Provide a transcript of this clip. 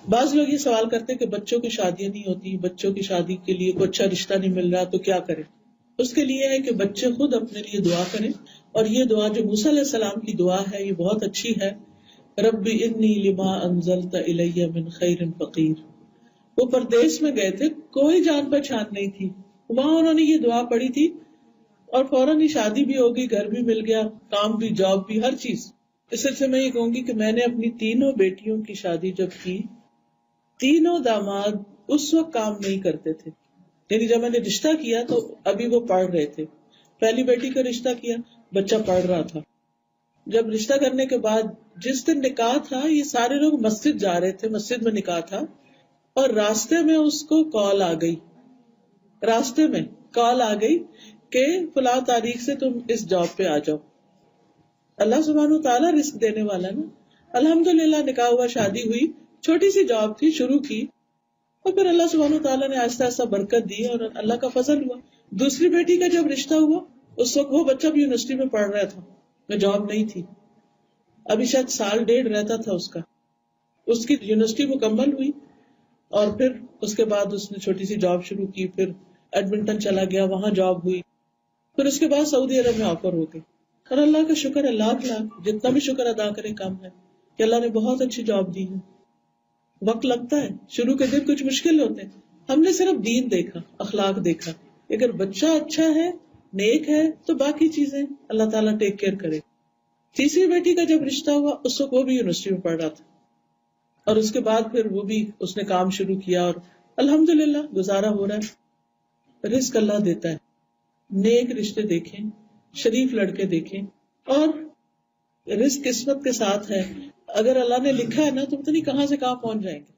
بعض لوگ یہ سوال کرتے ہیں کہ بچوں کی شادیاں نہیں ہوتی، بچوں کی شادی کے لیے کوئی اچھا رشتہ نہیں مل رہا تو کیا کریں؟ اس کے لیے ہے کہ بچے خود اپنے لیے دعا کریں، اور یہ دعا جو موسیٰ علیہ السلام کی دعا ہے یہ بہت اچھی ہے. رب انی لما انزلت الی من خیر فقیر. وہ پردیس میں گئے تھے، کوئی جان پہچان نہیں تھی، وہاں انہوں نے یہ دعا پڑھی تھی اور فوراً ہی شادی بھی ہوگی، گھر بھی مل گیا، کام بھی، جاب بھی، ہر چیز. اس سلسلے میں یہ کہوں گی کہ میں نے اپنی تینوں بیٹیوں کی شادی جب کی، تینوں داماد اس وقت کام نہیں کرتے تھے، یعنی جب میں نے رشتہ کیا تو ابھی وہ پڑھ رہے تھے. پہلی بیٹی کا رشتہ کیا، بچہ پڑھ رہا تھا. جب رشتہ کرنے کے بعد جس دن نکاح تھا، یہ سارے لوگ مسجد جا رہے تھے، مسجد میں نکاح تھا، اور راستے میں اس کو کال آ گئی، راستے میں کال آ گئی کہ فلاں تاریخ سے تم اس جاب پہ آ جاؤ. اللہ سبحانہ وتعالیٰ رزق دینے والا نا. الحمدللہ نکاح ہوا، شادی ہوئی، چھوٹی سی جاب تھی، شروع کی، اور پھر اللہ سبحانہ وتعالیٰ نے آہستہ آہستہ برکت دی اور اللہ کا فضل ہوا. دوسری بیٹی کا جب رشتہ ہوا، اس وقت وہ بچہ بھی یونیورسٹی میں پڑھ رہا تھا، میں جاب نہیں تھی، ابھی شاید سال ڈیڑھ رہتا تھا اس کا. اس کی یونیورسٹی مکمل ہوئی اور پھر اس کے بعد اس نے چھوٹی سی جاب شروع کی، پھر ایڈمنٹن چلا گیا، وہاں جاب ہوئی، پھر اس کے بعد سعودی عرب میں آفر ہو گئی. اور اللہ کا شکر ہے، لاکھ جتنا بھی شکر ادا کرے کم ہے کہ اللہ نے بہت اچھی جاب دی ہے. وقت لگتا ہے، شروع کے دن کچھ مشکل ہوتے ہیں، ہم نے صرف دین دیکھا، اخلاق دیکھا. اگر بچہ اچھا ہے، نیک ہے، تو باقی چیزیں اللہ تعالیٰ ٹیک کیئر کرے. تیسری بیٹی کا جب رشتہ ہوا، اس وقت وہ بھی یونیورسٹی میں پڑھ رہا تھا، اور اس کے بعد پھر وہ بھی اس نے کام شروع کیا اور الحمدللہ گزارا ہو رہا ہے. رزق اللہ دیتا ہے. نیک رشتے دیکھیں، شریف لڑکے دیکھیں، اور رزق قسمت کے ساتھ ہے. اگر اللہ نے لکھا ہے نا تو پتہ نہیں کہاں سے کہاں پہنچ جائیں گے.